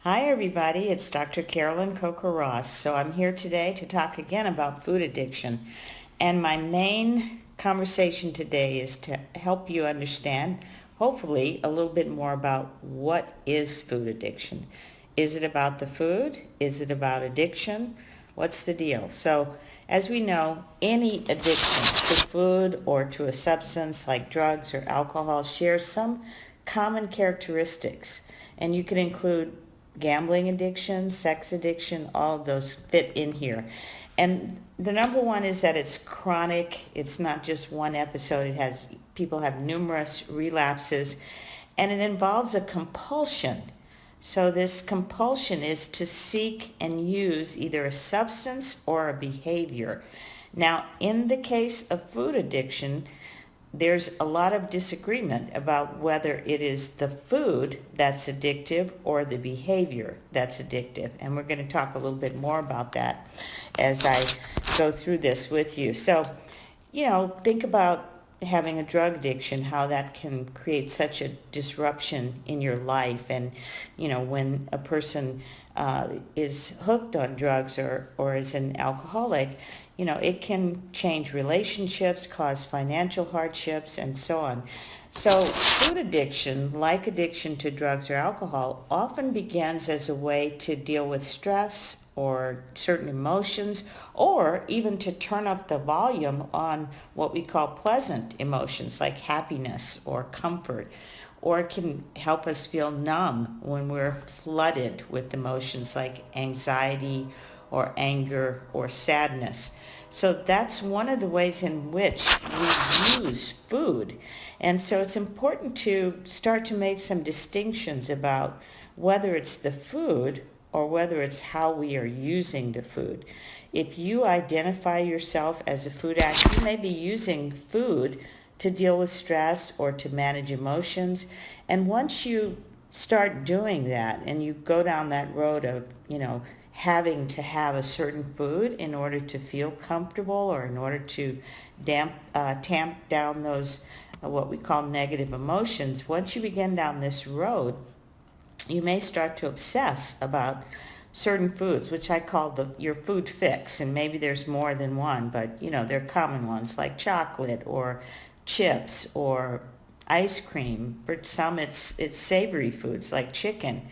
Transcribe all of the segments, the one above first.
Hi everybody, it's Dr. Carolyn Coker-Ross. So I'm here today to talk again about food addiction. And my main conversation today is to help you understand, hopefully, a little bit more about what is food addiction. Is it about the food? Is it about addiction? What's the deal? So as we know, any addiction to food or to a substance like drugs or alcohol shares some common characteristics. And you can include gambling addiction, sex addiction, all of those fit in here. And the number one is that it's chronic. It's not just one episode. People have numerous relapses, and it involves a compulsion. So this compulsion is to seek and use either a substance or a behavior. Now, in the case of food addiction, there's a lot of disagreement about whether it is the food that's addictive or the behavior that's addictive. And we're going to talk a little bit more about that as I go through this with you. So, think about having a drug addiction, how that can create such a disruption in your life. And, when a person is hooked on drugs or is an alcoholic, it can change relationships, cause financial hardships, and so on. So food addiction, like addiction to drugs or alcohol, often begins as a way to deal with stress or certain emotions, or even to turn up the volume on what we call pleasant emotions like happiness or comfort. Or it can help us feel numb when we're flooded with emotions like anxiety or anger or sadness. So that's one of the ways in which we use food. And so it's important to start to make some distinctions about whether it's the food or whether it's how we are using the food. If you identify yourself as a food addict, you may be using food to deal with stress or to manage emotions. And once you start doing that and you go down that road of, having to have a certain food in order to feel comfortable or in order to tamp down those what we call negative emotions, once you begin down this road, you may start to obsess about certain foods, which I call your food fix. And maybe there's more than one, but they're common ones like chocolate or chips or ice cream. For some, it's savory foods like chicken.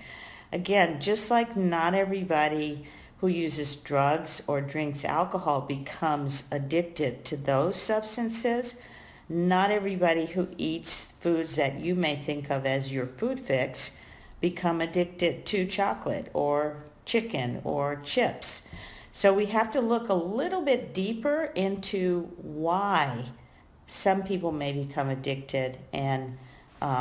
Again, just like not everybody who uses drugs or drinks alcohol becomes addicted to those substances, not everybody who eats foods that you may think of as your food fix become addicted to chocolate or chicken or chips. So we have to look a little bit deeper into why some people may become addicted and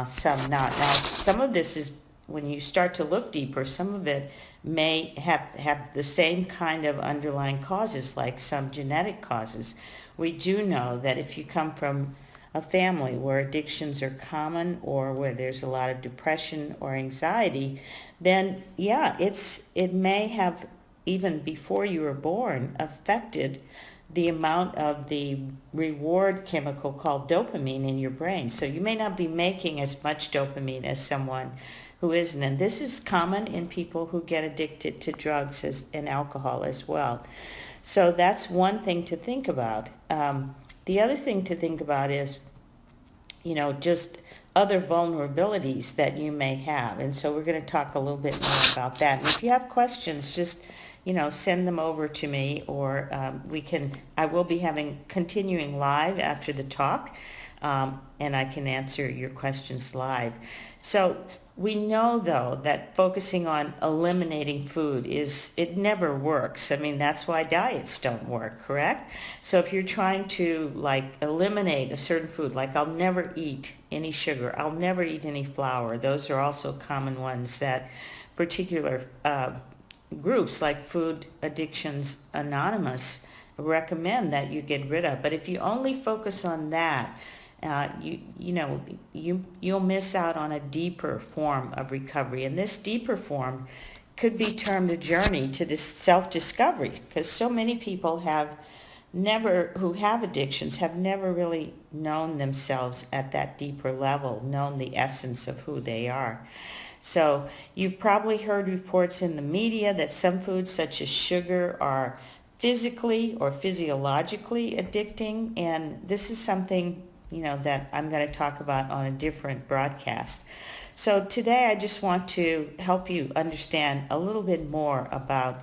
some not. Now, some of this is when you start to look deeper, some of it may have the same kind of underlying causes, like some genetic causes. We do know that if you come from a family where addictions are common or where there's a lot of depression or anxiety, then yeah, it may have, even before you were born, affected the amount of the reward chemical called dopamine in your brain. So you may not be making as much dopamine as someone who isn't. And this is common in people who get addicted to drugs and alcohol as well. So that's one thing to think about. The other thing to think about is, just other vulnerabilities that you may have. And so we're going to talk a little bit more about that. And if you have questions, just send them over to me, or I will be continuing live after the talk, and I can answer your questions live. So we know, though, that focusing on eliminating food it never works. I mean, that's why diets don't work, correct? So if you're trying to eliminate a certain food, like I'll never eat any sugar, I'll never eat any flour, those are also common ones that particular groups like Food Addictions Anonymous recommend that you get rid of. But if you only focus on that, you'll miss out on a deeper form of recovery. And this deeper form could be termed a journey to this self-discovery, because so many people who have addictions have never really known themselves at that deeper level, known the essence of who they are. So you've probably heard reports in the media that some foods such as sugar are physically or physiologically addicting, and this is something, that I'm going to talk about on a different broadcast. So today I just want to help you understand a little bit more about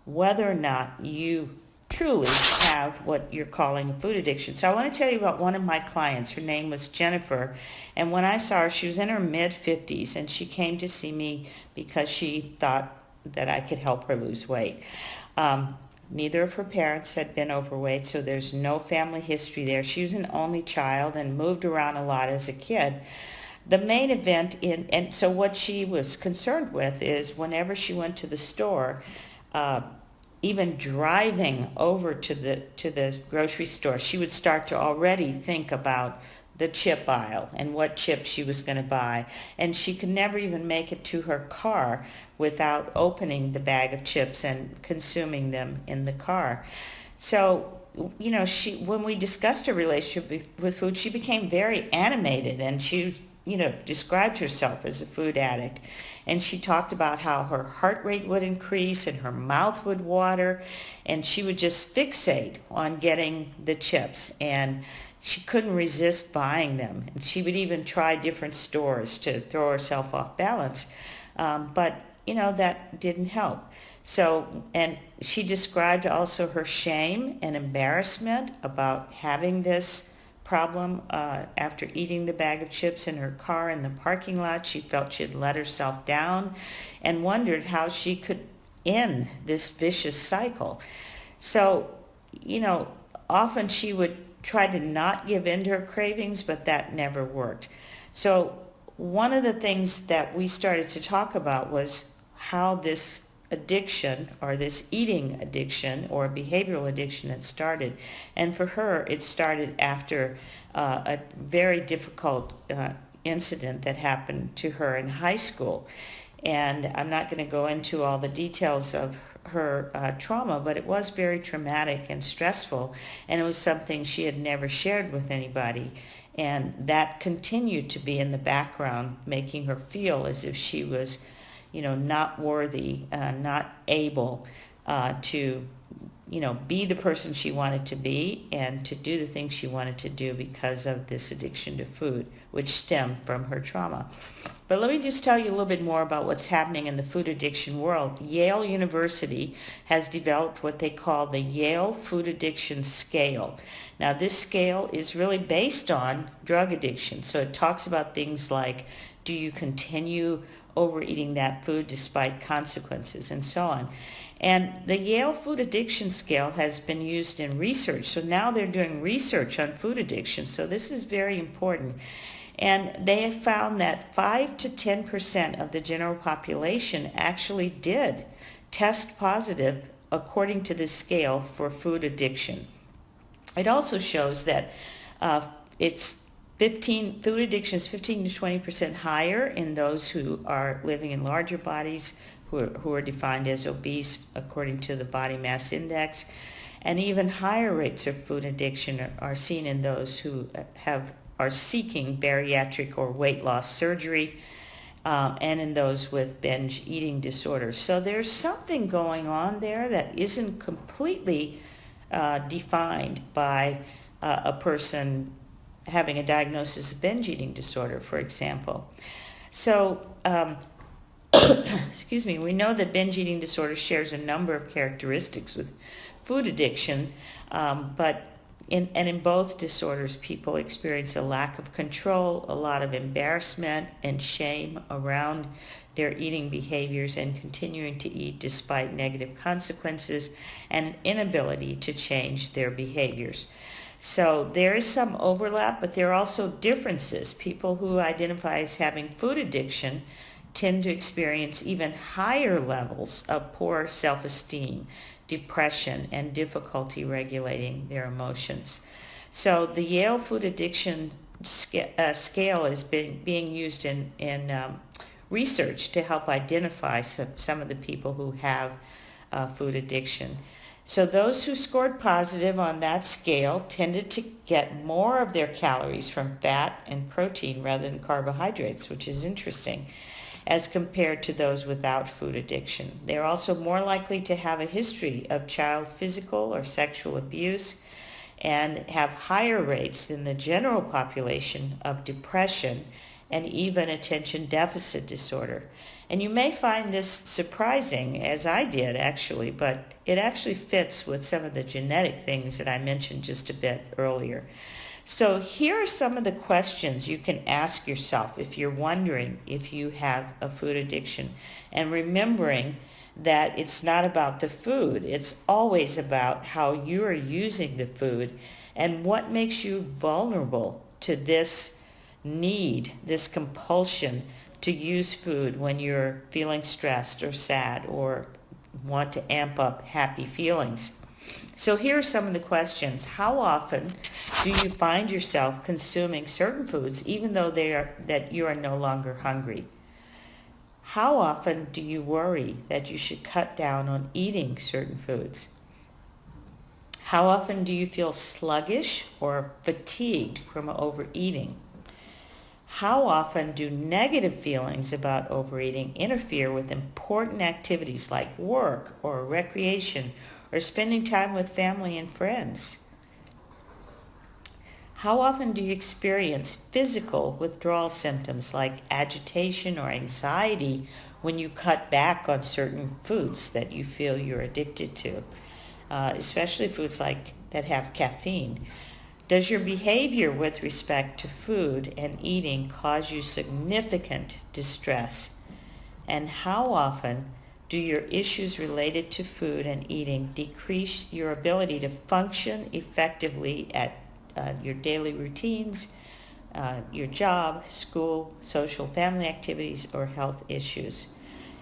whether or not you truly have what you're calling a food addiction. So I want to tell you about one of my clients. Her name was Jennifer. And when I saw her, she was in her mid-50s, and she came to see me because she thought that I could help her lose weight. Neither of her parents had been overweight, so there's no family history there. She was an only child and moved around a lot as a kid. The main event and so what she was concerned with is whenever she went to the store, even driving over to the grocery store, she would start to already think about the chip aisle and what chips she was going to buy. And she could never even make it to her car without opening the bag of chips and consuming them in the car. So, when we discussed her relationship with food, she became very animated, and she described herself as a food addict. And she talked about how her heart rate would increase and her mouth would water, and she would just fixate on getting the chips, and she couldn't resist buying them. And she would even try different stores to throw herself off balance. But that didn't help. So, and she described also her shame and embarrassment about having this problem after eating the bag of chips in her car in the parking lot. She felt she had let herself down and wondered how she could end this vicious cycle. So, often she would try to not give in to her cravings, but that never worked. So one of the things that we started to talk about was how this addiction, or this eating addiction or behavioral addiction, had started. And for her, it started after a very difficult incident that happened to her in high school. And I'm not going to go into all the details of her trauma, but it was very traumatic and stressful, and it was something she had never shared with anybody. And that continued to be in the background, making her feel as if she was not worthy, not able to, be the person she wanted to be and to do the things she wanted to do because of this addiction to food, which stemmed from her trauma. But let me just tell you a little bit more about what's happening in the food addiction world. Yale University has developed what they call the Yale Food Addiction Scale. Now, this scale is really based on drug addiction. So it talks about things like, do you continue overeating that food despite consequences, and so on. And the Yale Food Addiction Scale has been used in research. So now they're doing research on food addiction. So this is very important. And they have found that 5 to 10% of the general population actually did test positive according to this scale for food addiction. It also shows that food addiction is 15 to 20% higher in those who are living in larger bodies, who are defined as obese according to the body mass index. And even higher rates of food addiction are seen in those who are seeking bariatric or weight loss surgery, and in those with binge eating disorders. So there's something going on there that isn't completely defined by a person having a diagnosis of binge eating disorder, for example. So, excuse me, we know that binge eating disorder shares a number of characteristics with food addiction, but in both disorders, people experience a lack of control, a lot of embarrassment and shame around their eating behaviors and continuing to eat despite negative consequences, and inability to change their behaviors. So there is some overlap, but there are also differences. People who identify as having food addiction tend to experience even higher levels of poor self-esteem, depression, and difficulty regulating their emotions. So the Yale Food Addiction Scale is being used in research to help identify some of the people who have food addiction. So those who scored positive on that scale tended to get more of their calories from fat and protein rather than carbohydrates, which is interesting. as compared to those without food addiction. They're also more likely to have a history of child physical or sexual abuse and have higher rates than the general population of depression and even attention deficit disorder. And you may find this surprising, as I did actually, but it actually fits with some of the genetic things that I mentioned just a bit earlier. So here are some of the questions you can ask yourself if you're wondering if you have a food addiction. And remembering that it's not about the food. It's always about how you are using the food and what makes you vulnerable to this need, this compulsion to use food when you're feeling stressed or sad or want to amp up happy feelings. So here are some of the questions. How often do you find yourself consuming certain foods even though that you are no longer hungry? How often do you worry that you should cut down on eating certain foods? How often do you feel sluggish or fatigued from overeating? How often do negative feelings about overeating interfere with important activities like work or recreation or spending time with family and friends? How often do you experience physical withdrawal symptoms like agitation or anxiety when you cut back on certain foods that you feel you're addicted to, especially foods like that have caffeine? Does your behavior with respect to food and eating cause you significant distress? And how often do your issues related to food and eating decrease your ability to function effectively at your daily routines, your job, school, social, family activities, or health issues?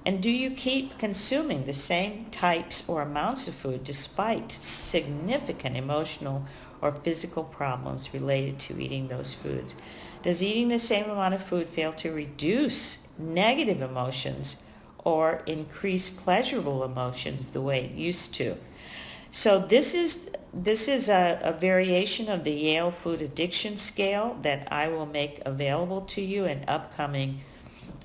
And do you keep consuming the same types or amounts of food despite significant emotional or physical problems related to eating those foods? Does eating the same amount of food fail to reduce negative emotions or increase pleasurable emotions the way it used to? So this is a variation of the Yale Food Addiction Scale that I will make available to you in upcoming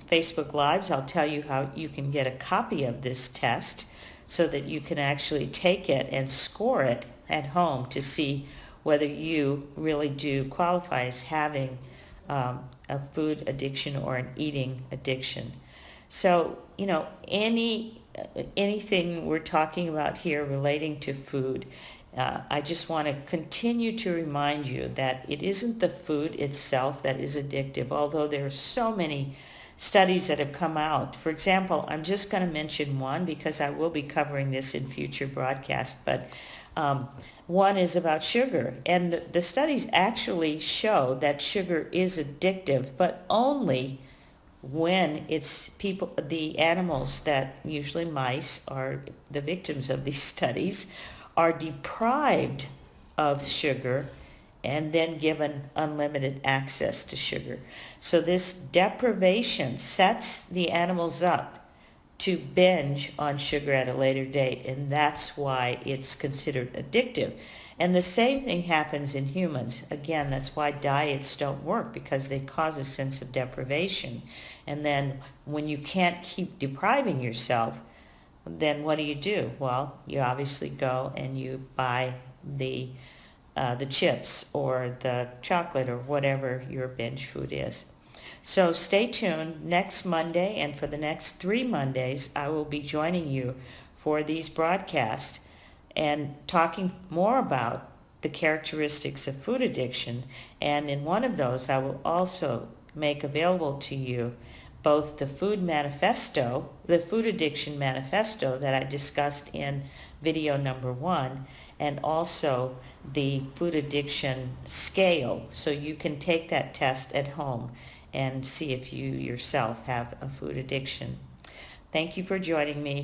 Facebook Lives. I'll tell you how you can get a copy of this test so that you can actually take it and score it at home to see whether you really do qualify as having a food addiction or an eating addiction. So, anything we're talking about here relating to food, I just want to continue to remind you that it isn't the food itself that is addictive, although there are so many studies that have come out. For example, I'm just going to mention one because I will be covering this in future broadcasts, but one is about sugar. And the studies actually show that sugar is addictive, but only when it's the animals that, usually mice, are the victims of these studies, are deprived of sugar and then given unlimited access to sugar. So this deprivation sets the animals up to binge on sugar at a later date, and that's why it's considered addictive. And the same thing happens in humans. Again, that's why diets don't work, because they cause a sense of deprivation. And then when you can't keep depriving yourself, then what do? Well, you obviously go and you buy the chips or the chocolate or whatever your binge food is. So stay tuned. Next Monday and for the next 3 Mondays, I will be joining you for these broadcasts and talking more about the characteristics of food addiction. And in one of those, I will also make available to you both the food manifesto, the food addiction manifesto that I discussed in video number 1, and also the food addiction scale, so you can take that test at home and see if you yourself have a food addiction. Thank you for joining me.